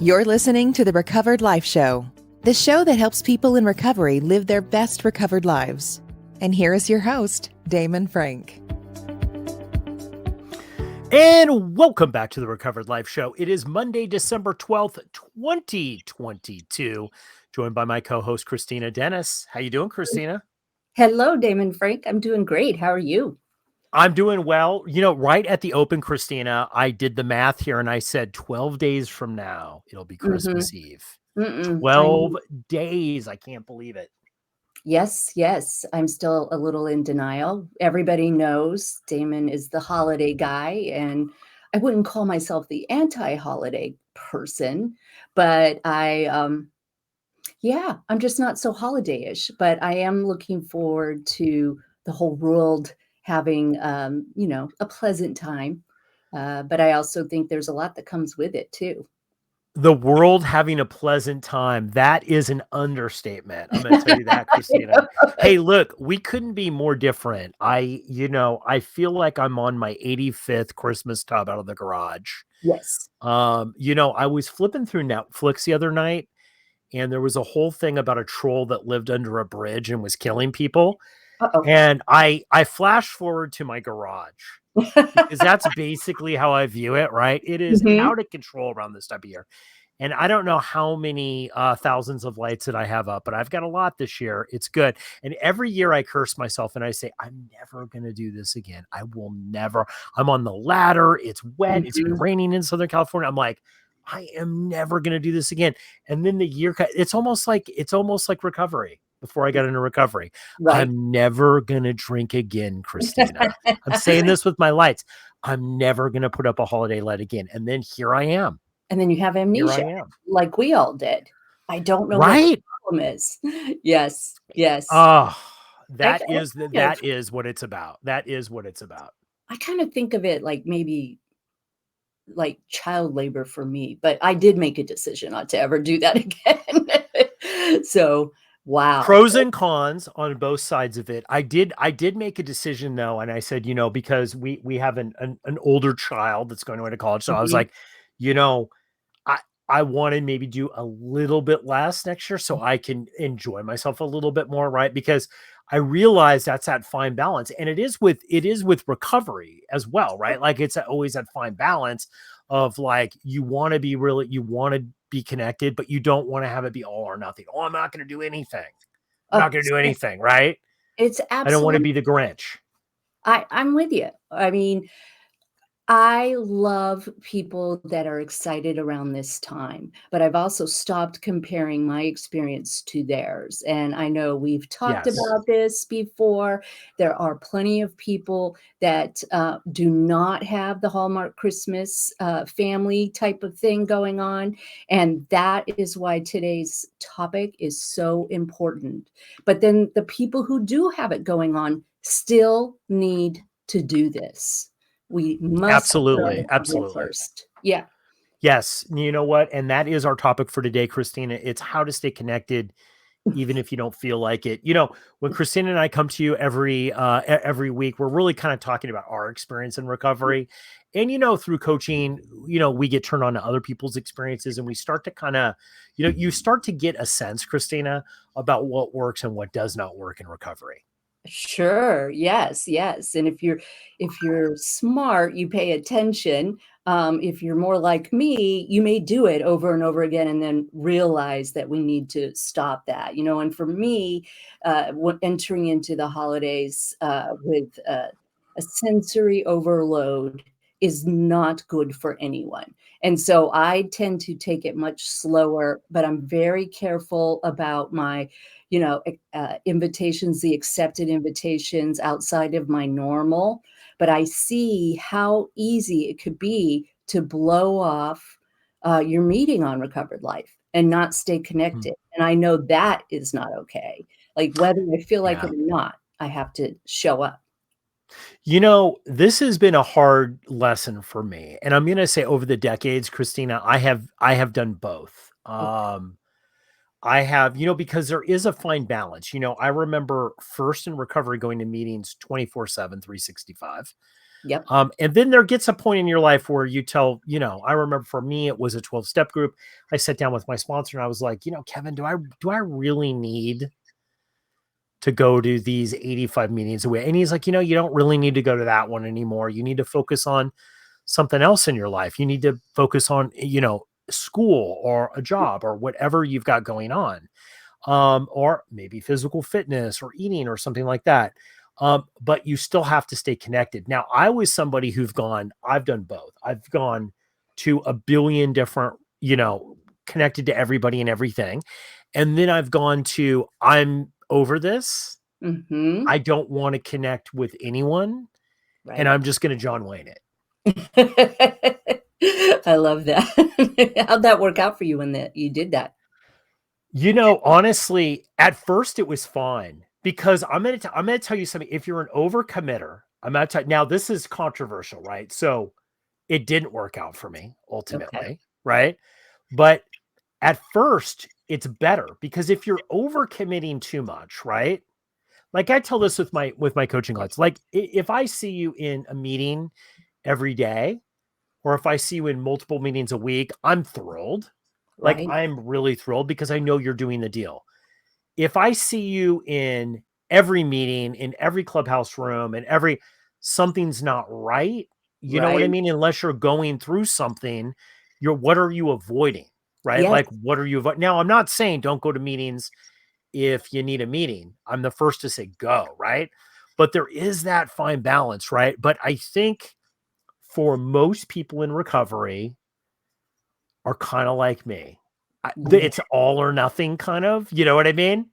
You're listening to the Recovered Life Show, the show that helps people in recovery live their best recovered lives. And here is your host, Damon Frank. And welcome back to the Recovered Life Show. It is Monday, December 12th, 2022, joined by my co-host, Kristina Dennis. How you doing, Kristina? Hello, Damon Frank. I'm doing great. How are you? I'm doing well. You know, right at the open, Kristina, I did the math here and I said 12 days from now, it'll be Christmas Eve. 12 days. I can't believe it. Yes. I'm still a little in denial. Everybody knows Damon is the holiday guy, and I wouldn't call myself the anti-holiday person, but I'm just not so holiday-ish, but I am looking forward to the whole world having, a pleasant time. But I also think there's a lot that comes with it too. The world having a pleasant time. That is an understatement. I'm going to tell you that, Kristina. Hey, look, we couldn't be more different. I feel like I'm on my 85th Christmas tub out of the garage. Yes. I was flipping through Netflix the other night, and there was a whole thing about a troll that lived under a bridge and was killing people. Uh-oh. And I flashed forward to my garage because that's basically how I view it, right? It is out of control around this time of year. And I don't know how many thousands of lights that I have up, but I've got a lot this year. It's good. And every year I curse myself and I say, I'm never going to do this again. I will never. I'm on the ladder. It's wet. It's been raining in Southern California. I'm like, I am never going to do this again. And then the year, it's almost like recovery. Before I got into recovery, Right. I'm never going to drink again, Kristina. I'm saying this with my lights. I'm never going to put up a holiday light again. And then here I am. And then you have amnesia, like we all did. I don't know what the problem is. Yes. Oh, that is what it's about. That is what it's about. I kind of think of it like maybe like child labor for me, but I did make a decision not to ever do that again. So, wow. Pros and cons on both sides of it. I did make a decision though. And I said, because we have an older child that's going away to college. So I was like, I want to maybe do a little bit less next year so I can enjoy myself a little bit more. Right. Because I realize that's that fine balance, and it is with recovery as well. Right. Like it's always that fine balance of like, you want to be connected, but you don't want to have it be all or nothing. Oh, I'm not going to do anything. I'm not going to do anything. Right. It's absolutely. I don't want to be the Grinch. I'm with you. I mean, I love people that are excited around this time, but I've also stopped comparing my experience to theirs. And I know we've talked about this before. There are plenty of people that do not have the Hallmark Christmas family type of thing going on. And that is why today's topic is so important. But then the people who do have it going on still need to do this. We must absolutely first. Yeah. Yes. You know what? And that is our topic for today, Kristina. It's how to stay connected, even if you don't feel like it. When Kristina and I come to you every week, we're really kind of talking about our experience in recovery. And, through coaching, we get turned on to other people's experiences, and we start to kind of, you start to get a sense, Kristina, about what works and what does not work in recovery. Sure. Yes. And if you're smart, you pay attention. If you're more like me, you may do it over and over again and then realize that we need to stop that, and for me, entering into the holidays with a sensory overload is not good for anyone. And so I tend to take it much slower, but I'm very careful about my invitations, the accepted invitations outside of my normal, but I see how easy it could be to blow off your meeting on Recovered Life and not stay connected. And I know that is not okay. Like whether I feel like it or not, I have to show up. This has been a hard lesson for me. And I'm going to say over the decades, Kristina, I have done both. I have, because there is a fine balance. I remember first in recovery going to meetings 24/7, 365. Yep. And then there gets a point in your life where you tell, I remember for me, it was a 12-step group. I sat down with my sponsor and I was like, Kevin, do I really need to go to these 85 meetings a week? And he's like, you don't really need to go to that one anymore. You need to focus on something else in your life. You need to focus on, school or a job or whatever you've got going on. Or maybe physical fitness or eating or something like that. But you still have to stay connected. Now, I was somebody I've done both. I've gone to a billion different, connected to everybody and everything. And then I've gone to, I'm over this. Mm-hmm. I don't want to connect with anyone. Right. And I'm just going to John Wayne it. I love that. How'd that work out for you when you did that? Honestly, at first it was fine because I'm going to tell you something. If you're an overcommitter, I'm going to tell you now, this is controversial, right? So it didn't work out for me ultimately. Okay. Right. But at first it's better because if you're overcommitting too much, right? Like I tell this with my coaching clients, like if I see you in a meeting every day, or if I see you in multiple meetings a week, I'm thrilled. Like Right. I'm really thrilled because I know you're doing the deal. If I see you in every meeting, in every clubhouse room, and something's not right, you know what I Right. mean? Unless you're going through something, what are you avoiding? Right? Yes. Like, what are you avoiding? Now, I'm not saying don't go to meetings if you need a meeting. I'm the first to say go, right? But there is that fine balance, right? But I think for most people in recovery are kind of like me. Yeah. It's all or nothing kind of, you know what I mean?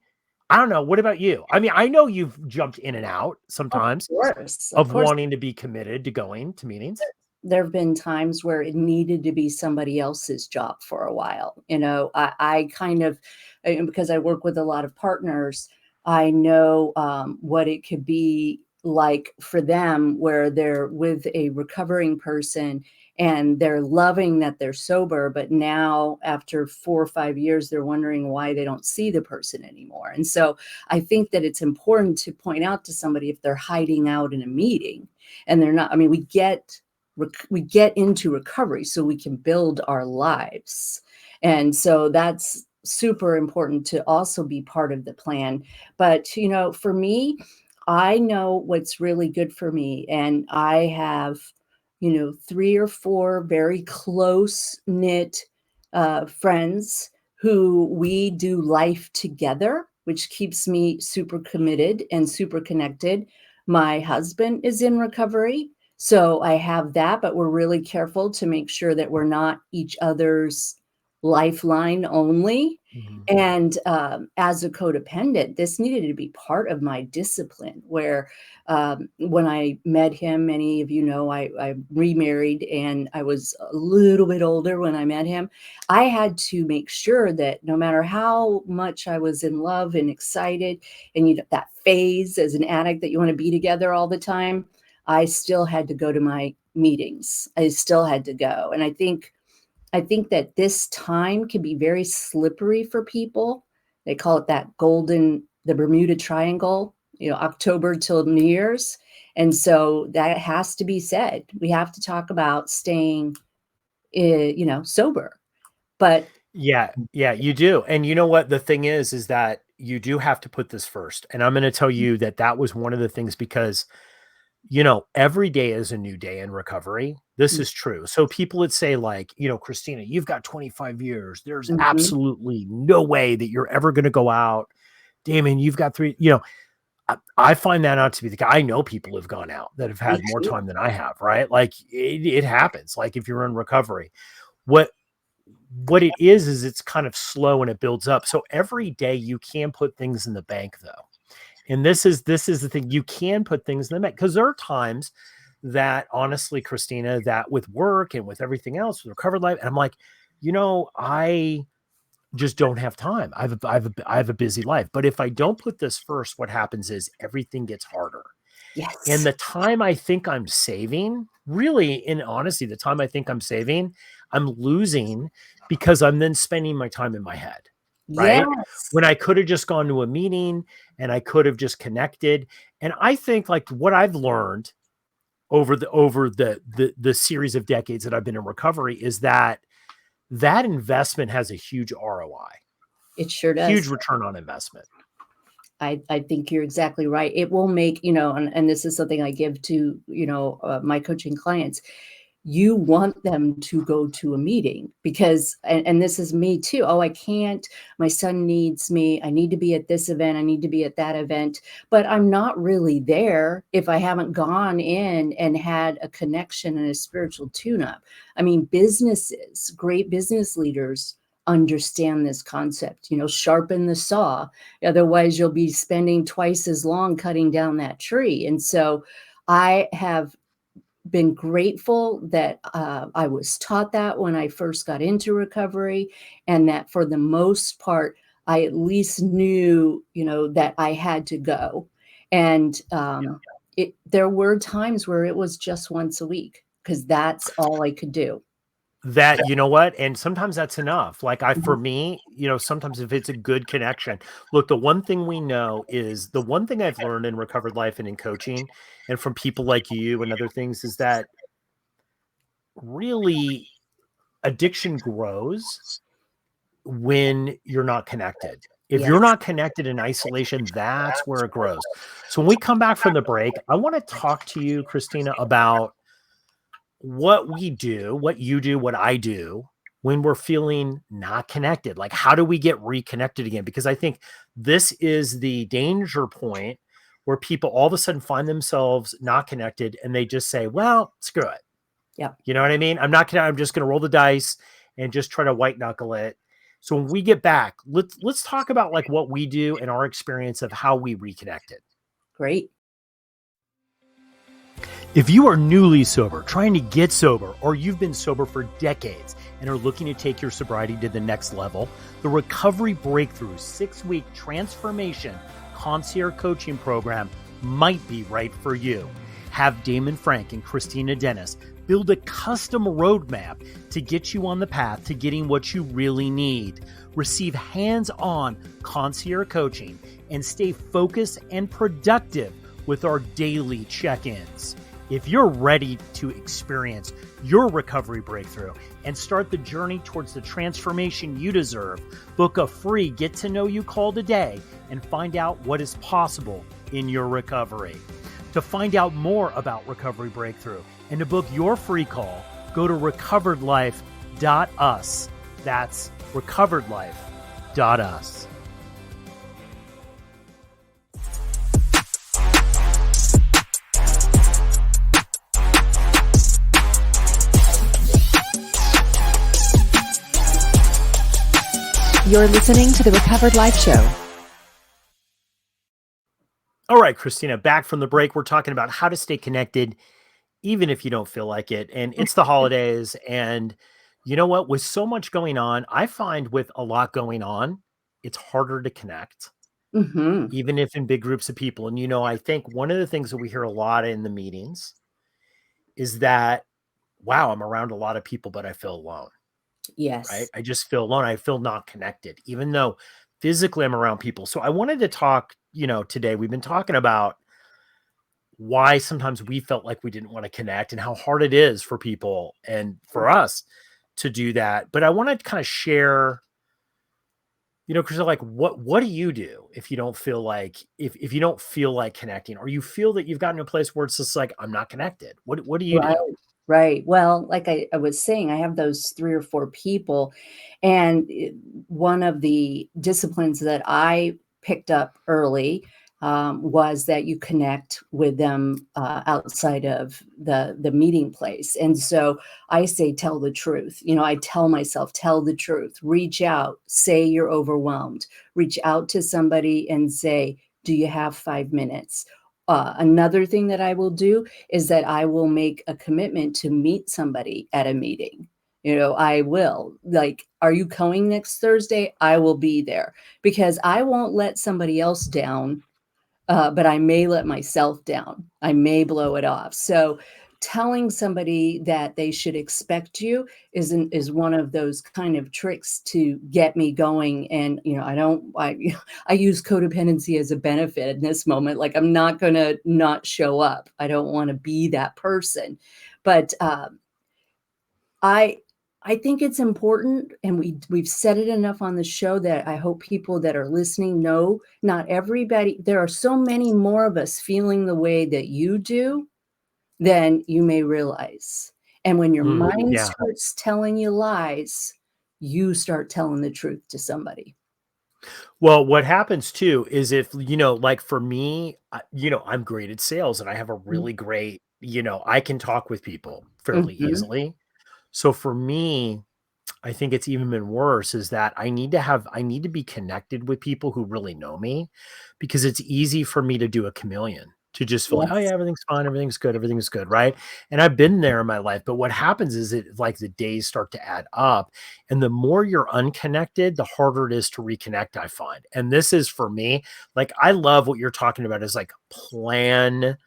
I don't know. What about you? I mean, I know you've jumped in and out Of sometimes course. Of of course. wanting to be committed to going to meetings. There have been times where it needed to be somebody else's job for a while. I kind of, because I work with a lot of partners, I know what it could be like for them where they're with a recovering person and they're loving that they're sober, but now after 4 or 5 years, they're wondering why they don't see the person anymore. And so I think that it's important to point out to somebody if they're hiding out in a meeting and they're not. I mean, we get into recovery so we can build our lives. And so that's super important to also be part of the plan. But, for me, I know what's really good for me. And I have, 3 or 4 very close knit friends who we do life together, which keeps me super committed and super connected. My husband is in recovery. So I have that, but we're really careful to make sure that we're not each other's lifeline only. Mhm. And as a codependent, this needed to be part of my discipline. Where when I met him, many of you know I remarried and I was a little bit older when I met him. I had to make sure that no matter how much I was in love and excited, and that phase as an addict that you want to be together all the time, I still had to go to my meetings. I still had to go. And I think that this time can be very slippery for people. They call it the Bermuda Triangle, October till New Year's. And so that has to be said. We have to talk about staying, sober. But Yeah, you do. And you know what? The thing is that you do have to put this first. And I'm going to tell you that was one of the things because every day is a new day in recovery. This is true. So people would say like, Kristina, you've got 25 years. There's Mhm. absolutely no way that you're ever going to go out. Damon, you've got 3, I find that not to be the case. I know people have gone out that have Me had more too. time than I have, right? Like it happens. Like if you're in recovery, what it is it's kind of slow and it builds up. So every day you can put things in the bank though. And this is the thing. You can put things in the bank because there are times that honestly, Kristina, that with work and with everything else, with recovered life, and I'm like, I just don't have time. I have a busy life. But if I don't put this first, what happens is everything gets harder. And Yes. the time I think I'm saving, really, in honesty, the time I think I'm saving, I'm losing because I'm then spending my time in my head, right? Yes. When I could have just gone to a meeting and I could have just connected. And I think like what I've learned over the series of decades that I've been in recovery is that investment has a huge ROI. It sure does. Huge return on investment. I think you're exactly right. It will make, and this is something I give to, my coaching clients. You want them to go to a meeting because, and this is me too. Oh, I can't, my son needs me. I need to be at this event. I need to be at that event, but I'm not really there if I haven't gone in and had a connection and a spiritual tune-up. I mean, businesses, great business leaders understand this concept, sharpen the saw. Otherwise you'll be spending twice as long cutting down that tree. And so I have been grateful that I was taught that when I first got into recovery, and that for the most part, I at least knew, that I had to go. And there were times where it was just once a week because that's all I could do. That, you know what? And sometimes that's enough. Like for me, sometimes if it's a good connection, look, the one thing we know is the one thing I've learned in recovered life and in coaching and from people like you and other things is that really addiction grows when you're not connected. If you're not connected in isolation, that's where it grows. So when we come back from the break, I want to talk to you, Kristina, about what we do, what you do, what I do when we're feeling not connected. Like, how do we get reconnected again? Because I think this is the danger point where people all of a sudden find themselves not connected and they just say, well, screw it. Yeah. You know what I mean? I'm not I'm just going to roll the dice and just try to white knuckle it. So when we get back, let's talk about like what we do and our experience of how we reconnected. Great. If you are newly sober, trying to get sober, or you've been sober for decades and are looking to take your sobriety to the next level, the Recovery Breakthrough 6-week transformation concierge coaching program might be right for you. Have Damon Frank and Kristina Dennis build a custom roadmap to get you on the path to getting what you really need. Receive hands-on concierge coaching and stay focused and productive with our daily check-ins. If you're ready to experience your recovery breakthrough and start the journey towards the transformation you deserve, book a free Get to Know You call today and find out what is possible in your recovery. To find out more about Recovery Breakthrough and to book your free call, go to recoveredlife.us. That's recoveredlife.us. You're listening to the Recovered Life Show. All right, Kristina, back from the break. We're talking about how to stay connected, even if you don't feel like it. And it's the holidays. And you know what? With so much going on, I find with a lot going on, it's harder to connect, even if in big groups of people. And, I think one of the things that we hear a lot in the meetings is that, wow, I'm around a lot of people, but I feel alone. Yes. Right. I just feel alone. I feel not connected, even though physically I'm around people. So I wanted to talk, today we've been talking about why sometimes we felt like we didn't want to connect and how hard it is for people and for us to do that. But I want to kind of share, because like, what do you do if you don't feel like, if you don't feel like connecting, or you feel that you've gotten to a place where it's just like, I'm not connected. What do you do? Right. Well, like I was saying, I have those 3 or 4 people. And one of the disciplines that I picked up early was that you connect with them outside of the meeting place. And so I say, tell the truth. I tell myself, tell the truth, reach out, say you're overwhelmed, reach out to somebody and say, do you have 5 minutes? Another thing that I will do is that I will make a commitment to meet somebody at a meeting. I will, like, are you coming next Thursday? I will be there because I won't let somebody else down, but I may let myself down. I may blow it off. So telling somebody that they should expect you is one of those kind of tricks to get me going. And I use codependency as a benefit in this moment. Like, I'm not gonna not show up. I don't want to be that person. But I think it's important, and we've said it enough on the show that I hope people that are listening know not everybody. There are so many more of us feeling the way that you do than you may realize. And when your mind Yeah. starts telling you lies, you start telling the truth to somebody. Well, what happens too is if, like for me, I'm great at sales and I have a really great, I can talk with people fairly Mhm. easily. So for me, I think it's even been worse is that I need to be connected with people who really know me, because it's easy for me to do a chameleon, to just feel like, oh yeah, Yes. everything's fine, everything's good, right? And I've been there in my life, but what happens is like the days start to add up, and the more you're unconnected, the harder it is to reconnect, I find. And this is for me, like I love what you're talking about is like plan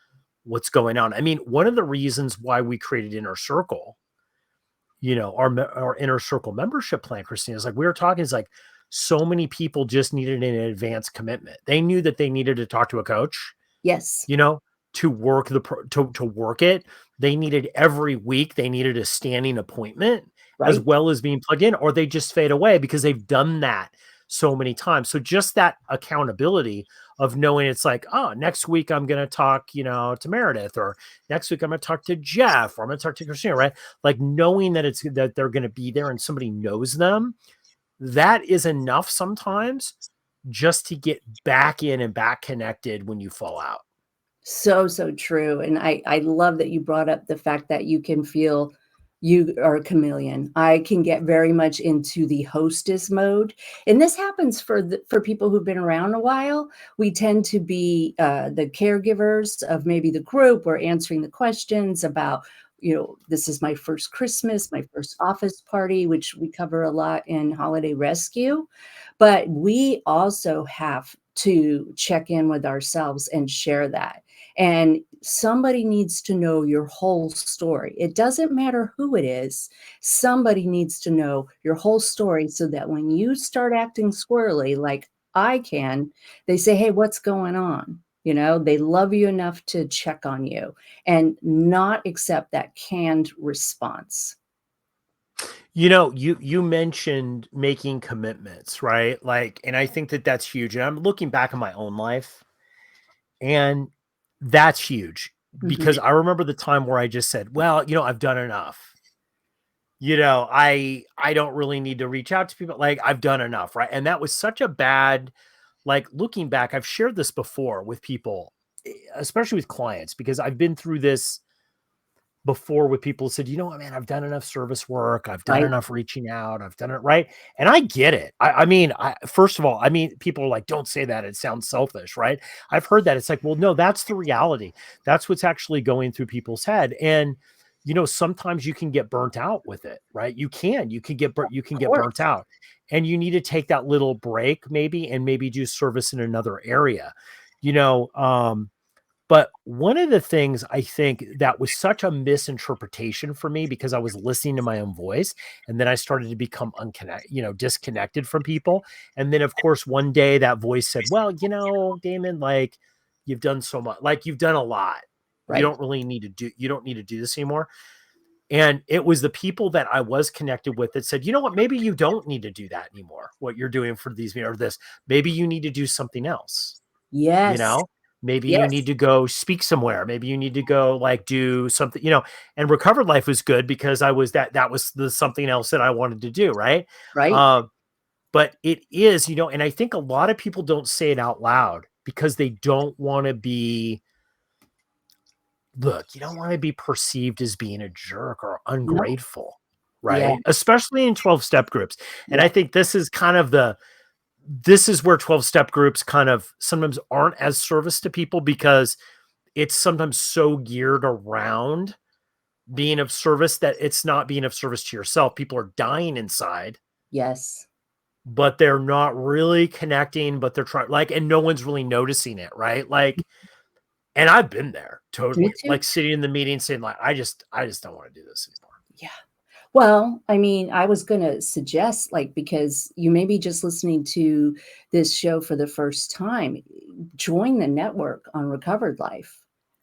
what's going on. I mean, one of the reasons why we created Inner Circle, our inner circle membership plan, Christina, is like we were talking, is like so many people just needed an advanced commitment. They knew that they needed to talk to a coach, Yes. you know, to work to work it. They needed every week, they needed a standing appointment as Right. well as being plugged in, or they just fade away because they've done that so many times. So just that accountability of knowing it's like, oh, next week I'm going to talk, to Meredith, or next week I'm going to talk to Jeff, or I'm going to talk to Christina, right? Like knowing that they're going to be there and somebody knows them, that is enough sometimes just to get back in and back connected when you fall out. So, so true. And I love that you brought up the fact that you can feel you are a chameleon. I can get very much into the hostess mode. And this happens for people who've been around a while. We tend to be the caregivers of maybe the group. We're answering the questions about, this is my first Christmas, my first office party, which we cover a lot in Holiday Rescue. But we also have to check in with ourselves and share that. And somebody needs to know your whole story. It doesn't matter who it is. Somebody needs to know your whole story so that when you start acting squirrely, like I can, they say, hey, what's going on? They love you enough to check on you and not accept that canned response. You mentioned making commitments, right? Like, and I think that that's huge. And I'm looking back on my own life, and that's huge Mhm. because I remember the time where I just said, well, I've done enough. I don't really need to reach out to people. Like I've done enough, right? And that was such a bad, like looking back, I've shared this before with people, especially with clients, because I've been through this before with people who said, you know what, man, I've done enough service work. I've done Right. enough reaching out. I've done it right. And I get it. First of all, people are like, don't say that. It sounds selfish, right? I've heard that. It's like, well, no, that's the reality. That's what's actually going through people's head. And, sometimes you can get burnt out with it, right? You can get Of burnt course. out, and you need to take that little break maybe, and maybe do service in another area, you know, but one of the things I think that was such a misinterpretation for me, because I was listening to my own voice, and then I started to become disconnected from people. And then of course, one day that voice said, well, Damon, like you've done so much, like you've done a lot. Right. You don't need to do this anymore. And it was the people that I was connected with that said, you know what, maybe you don't need to do that anymore. What you're doing for these, or this, maybe you need to do something else. you Yes. know Maybe you Yes. need to go speak somewhere, maybe you need to go like do something. And Recovered Life was good because I was that was the something else that I wanted to do, right? Right. uh, but it is, and I think a lot of people don't say it out loud because they don't want to be you don't want to be perceived as being a jerk or No. ungrateful, Yeah. right? Especially in 12-step groups. And Yeah. I think this is where 12-step groups kind of sometimes aren't as service to people, because it's sometimes so geared around being of service that it's not being of service to yourself. People are dying inside, Yes. but they're not really connecting, but they're trying, like, and no one's really noticing it, right? Like And I've been there Me totally, too. like sitting in the meeting saying like, I just don't want to do this anymore. Yeah. Well, I mean, I was gonna suggest, like, because you may be just listening to this show for the first time, join the network on Recovered Life.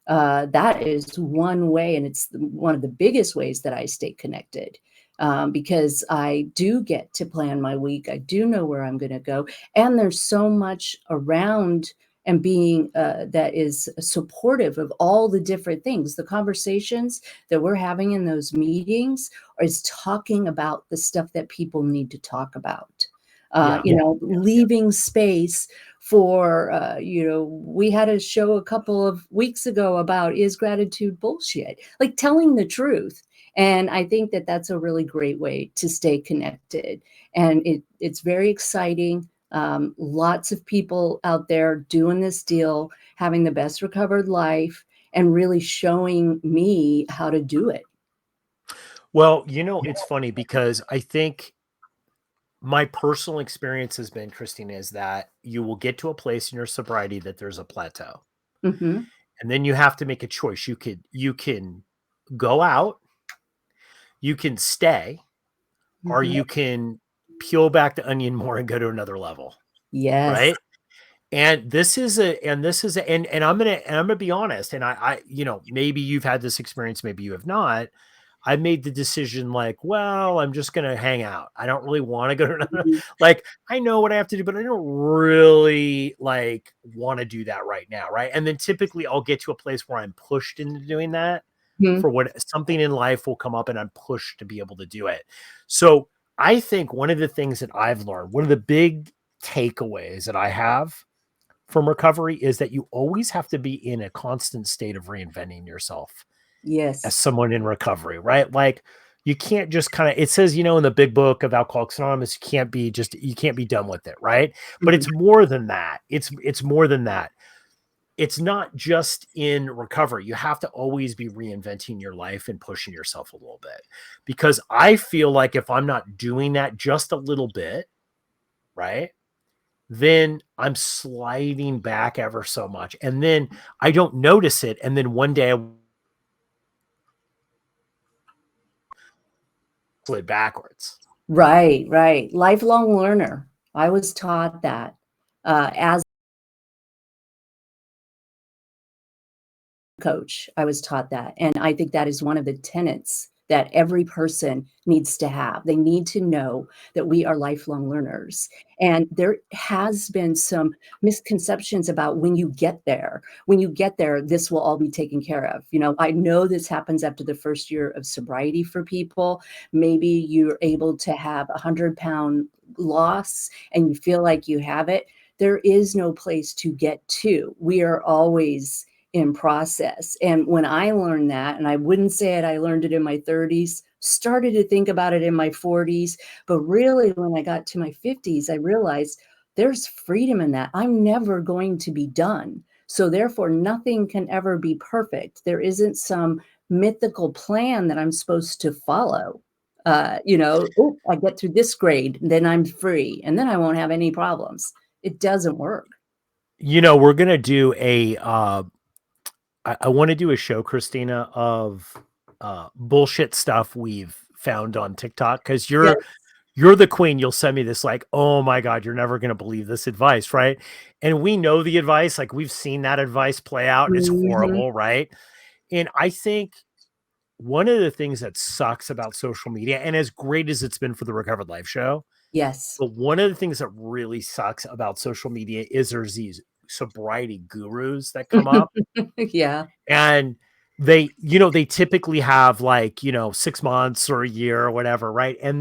That is one way, and it's one of the biggest ways that I stay connected, because I do get to plan my week. I do know where I'm gonna go, and there's so much around and being that is supportive of all the different things. The conversations that we're having in those meetings is talking about the stuff that people need to talk about. Yeah. Leaving space for, we had a show a couple of weeks ago about is gratitude bullshit? Like telling the truth. And I think that that's a really great way to stay connected. And it's very exciting. Lots of people out there doing this deal, having the best recovered life, and really showing me how to do it. Well, it's funny because I think my personal experience has been, Christina, is that you will get to a place in your sobriety that there's a plateau. Mhm. And then you have to make a choice. You can go out, you can stay, or Mhm. you can peel back the onion more and go to another level. Yes. Right. And I'm gonna be honest. And maybe you've had this experience, maybe you have not. I made the decision like, well, I'm just going to hang out. I don't really want to go to another, Mhm. like, I know what I have to do, but I don't really like want to do that right now. Right. And then typically I'll get to a place where I'm pushed into doing that Mhm. for what something in life will come up and I'm pushed to be able to do it. So I think one of the things that I've learned, one of the big takeaways that I have from recovery is that you always have to be in a constant state of reinventing yourself as Yes. someone in recovery, right? Like you can't just kind of, it says, in the big book of Alcoholics Anonymous, you can't be done with it. Right. But Mhm. it's more than that. It's more than that. It's not just in recovery. You have to always be reinventing your life and pushing yourself a little bit, because I feel like if I'm not doing that just a little bit, right, then I'm sliding back ever so much. And then I don't notice it. And then one day I slid backwards. Right, right. Lifelong learner. I was taught that, as coach. I was taught that. And I think that is one of the tenets that every person needs to have. They need to know that we are lifelong learners. And there has been some misconceptions about when you get there. When you get there, this will all be taken care of. I know this happens after the first year of sobriety for people. Maybe you're able to have 100-pound loss and you feel like you have it. There is no place to get to. We are always in process. And when I learned that, and I wouldn't say it, I learned it in my 30s, started to think about it in my 40s, but really when I got to my 50s, I realized there's freedom in that. I'm never going to be done. So therefore, nothing can ever be perfect. There isn't some mythical plan that I'm supposed to follow. Oh, I get through this grade, then I'm free, and then I won't have any problems. It doesn't work. We're going to do I want to do a show, Christina, of bullshit stuff we've found on TikTok. Cause Yes. you're the queen. You'll send me this like, oh my God, you're never going to believe this advice. Right. And we know the advice, like we've seen that advice play out and it's Mhm. horrible. Right. And I think one of the things that sucks about social media, and as great as it's been for the Recovered Life show, Yes. but one of the things that really sucks about social media is there's these sobriety gurus that come up Yeah. and they typically have like, 6 months or a year or whatever. Right. And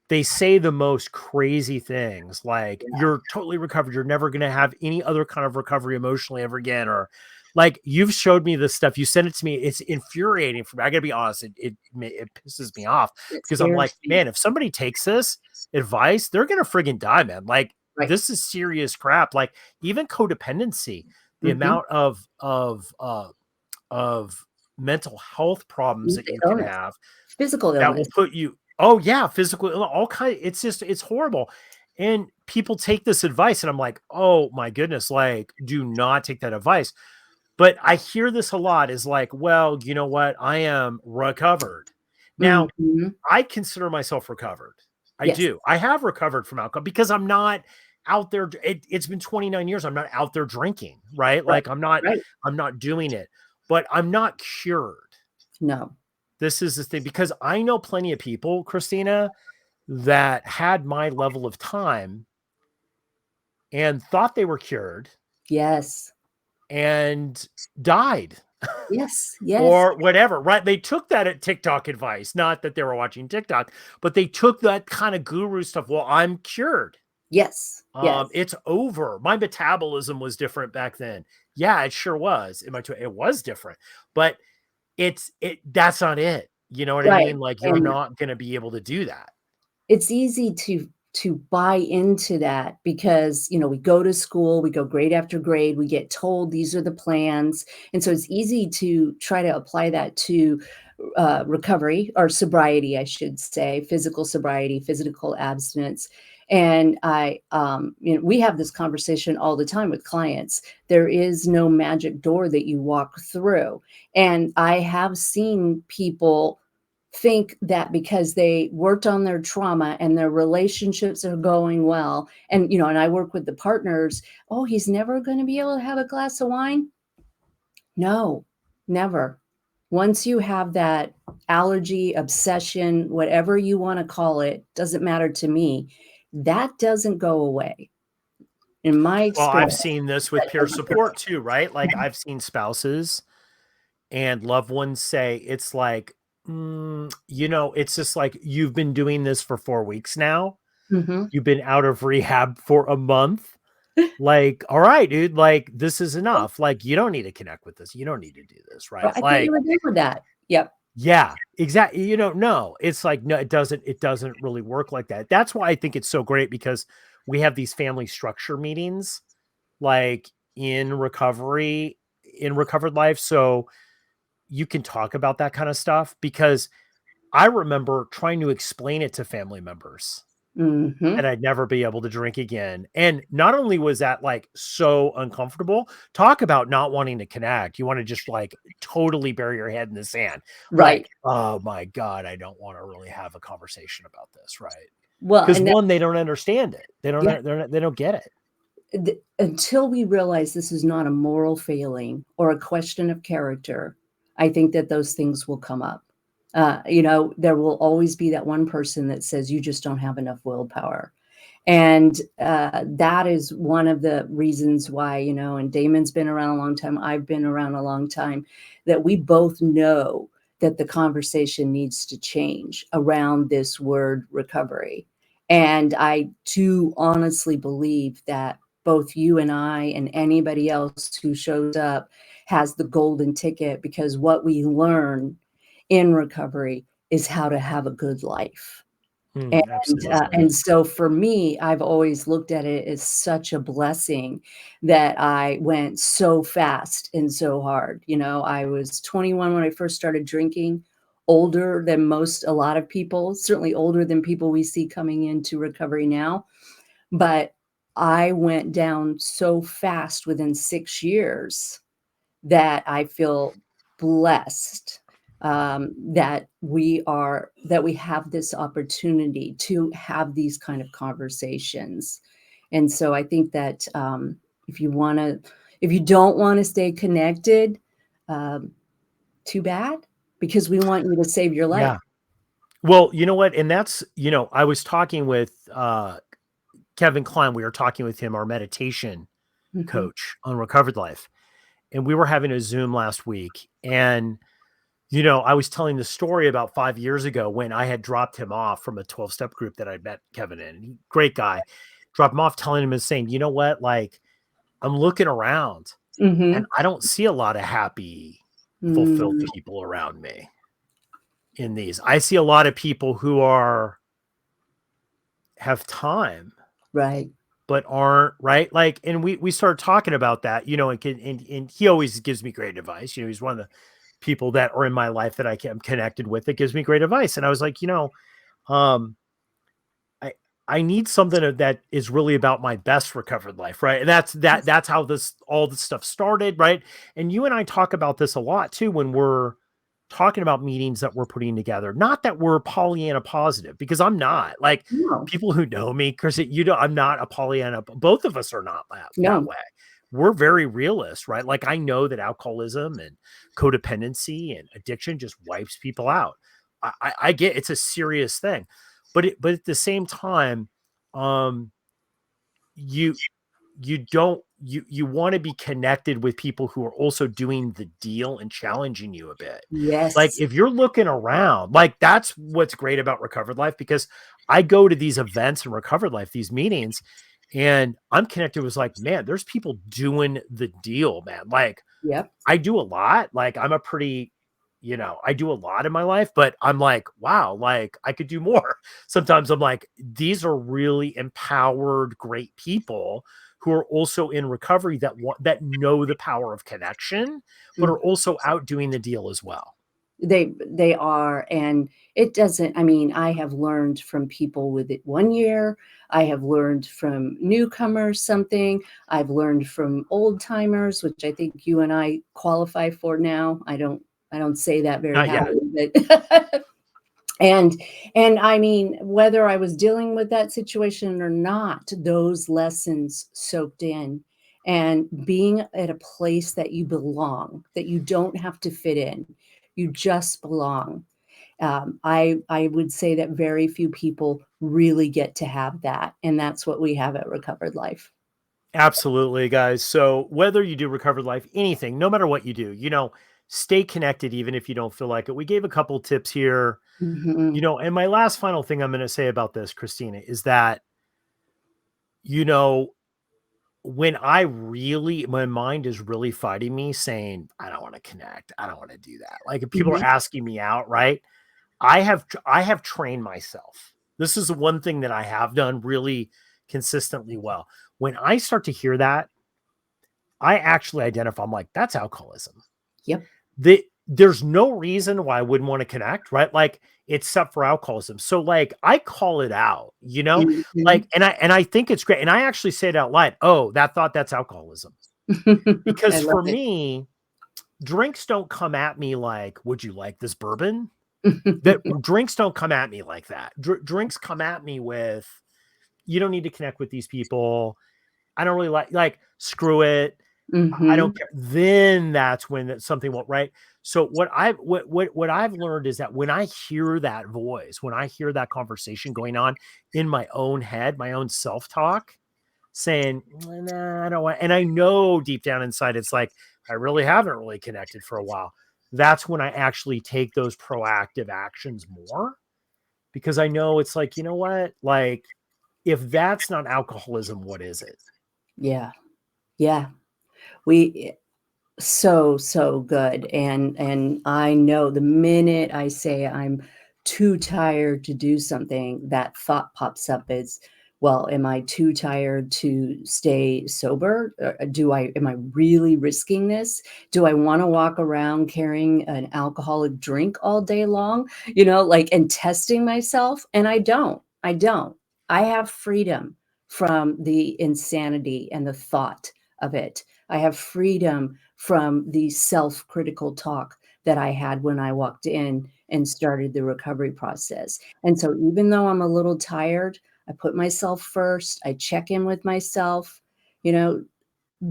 they say the most crazy things like Yeah. you're totally recovered. You're never going to have any other kind of recovery emotionally ever again. Or like you've showed me this stuff. You sent it to me. It's infuriating for me. I gotta be honest. It pisses me off It because I'm like, scares me. man, if somebody takes this advice, they're going to friggin' die, man. Like Right. this is serious crap. Like even codependency, the Mhm. amount of mental health problems that Mental you can illness, have physical that will illness. put you, oh yeah, physical, all kind. It's horrible. And people take this advice and I'm like, oh my goodness, like do not take that advice. But I hear this a lot is like, well, you know what? I am recovered. Now, Mhm. I consider myself recovered. I Yes. do. I have recovered from alcohol because I'm not out there. It's been 29 years. I'm not out there drinking, right? Right. Like Right. I'm not doing it, but I'm not cured. No. This is the thing because I know plenty of people, Kristina, that had my level of time and thought they were cured Yes. and died Yes. Yes. or whatever, right? They took that at TikTok advice, not that they were watching TikTok, but they took that kind of guru stuff. Well, I'm cured. Yes. Yes. It's over. My metabolism was different back then. Yeah, it sure was. It was different, but that's not it. You know what I Right. mean? Like you're And not going to be able to do that. it's easy to buy into that because, we go to school, we go grade after grade, we get told these are the plans, and so it's easy to try to apply that to recovery or sobriety, I should say, physical sobriety, physical abstinence. And we have this conversation all the time with clients. There is no magic door that you walk through. And I have seen people think that because they worked on their trauma and their relationships are going well, and I work with the partners, oh, he's never going to be able to have a glass of wine. No, never. Once you have that allergy, obsession, whatever you want to call it, doesn't matter to me, that doesn't go away. In my Well, I've experience, seen this with that peer doesn't go support too, right? Like I've seen spouses and loved ones say, it's like, it's just like, you've been doing this for 4 weeks now. Mhm. You've been out of rehab for a month. Like, all right, dude, like this is Well, enough. Like, you don't need to connect with this. You don't need to do this, well, right? I thought you Like, were done with that. Yep. yeah, exactly. No, it's like, no, it doesn't really work like that. That's why I think it's so great because we have these family structure meetings, like in recovery, in recovered life. So you can talk about that kind of stuff because I remember trying to explain it to family members Mhm. and I'd never be able to drink again. And not only was that like so uncomfortable, talk about not wanting to connect. You want to just like totally bury your head in the sand. Right. Like, oh my God, I don't want to really have a conversation about this. Right. Well, Because and that one, they don't understand it. yeah, They don't get it. until we realize this is not a moral failing or a question of character, I think that those things will come up. There will always be that one person that says you just don't have enough willpower. And that is one of the reasons why, and Damon's been around a long time, I've been around a long time, that we both know that the conversation needs to change around this word recovery. And I do honestly believe that both you and I and anybody else who shows up has the golden ticket because what we learn in recovery is how to have a good life. Absolutely. And so for me, I've always looked at it as such a blessing that I went so fast and so hard. I was 21 when I first started drinking, older than a lot of people, certainly older than people we see coming into recovery now. But I went down so fast within 6 years that I feel blessed that we have this opportunity to have these kind of conversations. And so I think that if you don't want to stay connected, um, too bad, because we want you to save your life. Yeah. Well, you know what? And that's, I was talking with Kevin Klein. We were talking with him, our meditation Mhm. coach on Recovered Life. And we were having a Zoom last week. And, I was telling the story about 5 years ago when I had dropped him off from a 12-step group that I'd met Kevin in. Great guy. Dropped him off, telling him and saying, you know what? Like, I'm looking around and Mhm. I don't see a lot of happy, fulfilled Mm, people around me in these. I see a lot of people who have time right. but aren't right. Like, and we started talking about that, and he always gives me great advice. He's one of the people that are in my life that I'm connected with that gives me great advice. And I was like, um, I I need something that is really about my best recovered life, right? And that's how all this stuff started, right? And you and I talk about this a lot too when we're talking about meetings that we're putting together. Not that we're Pollyanna positive, because I'm not. Like, No, people who know me, Chris, I'm not a Pollyanna. Both of us are not that no. way. We're very realist, right? Like, I know that alcoholism and codependency and addiction just wipes people out. I get it's a serious thing, but at the same time, um, you you want to be connected with people who are also doing the deal and challenging you a bit. Like, Yes. if you're looking around, like, that's what's great about Recovered Life, because I go to these events in Recovered Life, these meetings, and I'm connected with, like, man, there's people doing the deal, man. Like, Yep. I do a lot. Like, I'm a pretty, I do a lot in my life, but I'm like, wow, like, I could do more. Sometimes I'm like, these are really empowered, great people who are also in recovery that know the power of connection, but Mm. are also out doing the deal as well. They are, and it doesn't, I mean, I have learned from people with it 1 year. I have learned from newcomers something. I've learned from old timers, which I think you and I qualify for now. I don't say that very Not yet. happily, but and I mean, whether I was dealing with that situation or not, those lessons soaked in. And being at a place that you belong, that you don't have to fit in, you just belong. I would say that very few people really get to have that, and that's what we have at Recovered Life. Absolutely, guys. So whether you do Recovered Life, anything, no matter what you do, stay connected, even if you don't feel like it. We gave a couple tips here. Mhm. And my last final thing I'm going to say about this, Christina, is that, you know, when my mind is really fighting me saying, I don't want to connect, I don't want to do that. Like, if people are Mhm. asking me out, right? I have trained myself. This is the one thing that I have done really consistently well. When I start to hear that, I actually identify, I'm like, that's alcoholism. Yep. There's no reason why I wouldn't want to connect, right? Like, it's set for alcoholism. So, like, I call it out, Mhm. like, and I think it's great. And I actually say it out loud. Oh, that's alcoholism. I Because love for it. me, drinks don't come at me like, would you like this bourbon? That drinks don't come at me like that. Drinks come at me with, you don't need to connect with these people. I don't really like screw it. I don't Mhm. care. Then that's when something won't right. So what I've learned is that when I hear that voice, when I hear that conversation going on in my own head, my own self-talk saying, nah, I don't want, and I know deep down inside it's like, I really haven't really connected for a while. That's when I actually take those proactive actions more, because I know it's like, you know what? Like, if that's not alcoholism, what is it? Yeah. Yeah. We So, so good, and I know the minute I say I'm too tired to do something, that thought pops up as, "Well, am I too tired to stay sober? Am I really risking this? Do I wanna walk around carrying an alcoholic drink all day long?" Like, and testing myself, and I don't. I have freedom from the insanity and the thought of it. I have freedom from the self-critical talk that I had when I walked in and started the recovery process. And so even though I'm a little tired, I put myself first, I check in with myself, you know,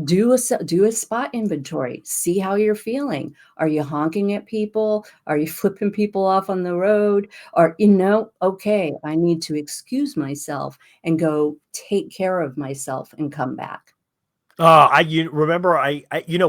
do a spot inventory, see how you're feeling. Are you honking at people? Are you flipping people off on the road? Or, okay, I need to excuse myself and go take care of myself and come back. You remember,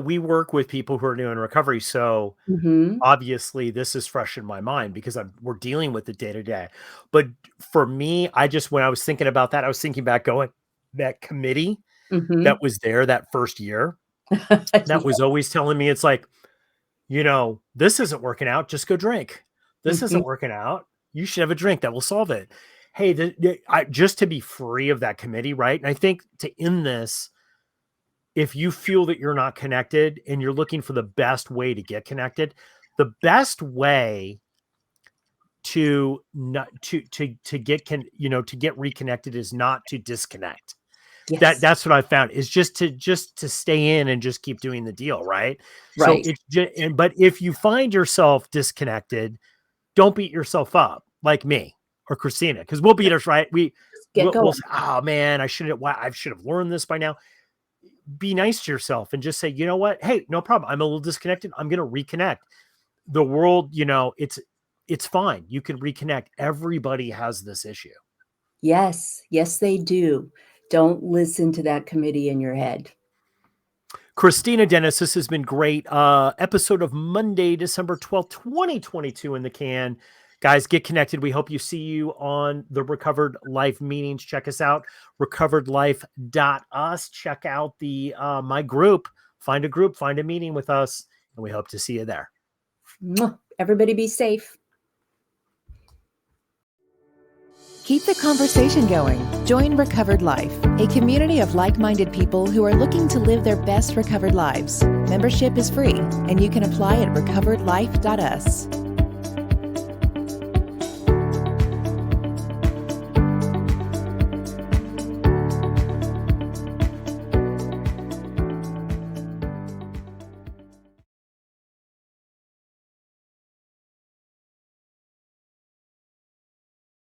we work with people who are new in recovery. So Mhm. obviously this is fresh in my mind because we're dealing with it day to day. But for me, when I was thinking about that, I was thinking back going, that committee that Mhm. was there that first year, that was Yeah. always telling me, it's like, this isn't working out. Just go drink. This isn't Mhm. working out. You should have a drink that will solve it. Hey, just to be free of that committee, right? And I think to end this, if you feel that you're not connected and you're looking for the best way to get connected, the best way to not to get to get reconnected is not to disconnect. Yes. That's what I found, is just to stay in and just keep doing the deal. Right. So Right. it's just, but if you find yourself disconnected, don't beat yourself up like me or Kristina, because we'll beat us, right? Get We'll going. say, oh man, I should have learned this by now. Be nice to yourself and just say, you know what? Hey, no problem. I'm a little disconnected. I'm going to reconnect. The world, it's fine. You can reconnect. Everybody has this issue. Yes. Yes, they do. Don't listen to that committee in your head. Kristina, Dennis, this has been great. Episode of Monday, December 12th, 2022 in the can. Guys, get connected. We hope you see you on the Recovered Life meetings. Check us out, recoveredlife.us. Check out the my group. Find a group, find a meeting with us, and we hope to see you there. Everybody be safe. Keep the conversation going. Join Recovered Life, a community of like-minded people who are looking to live their best recovered lives. Membership is free, and you can apply at recoveredlife.us.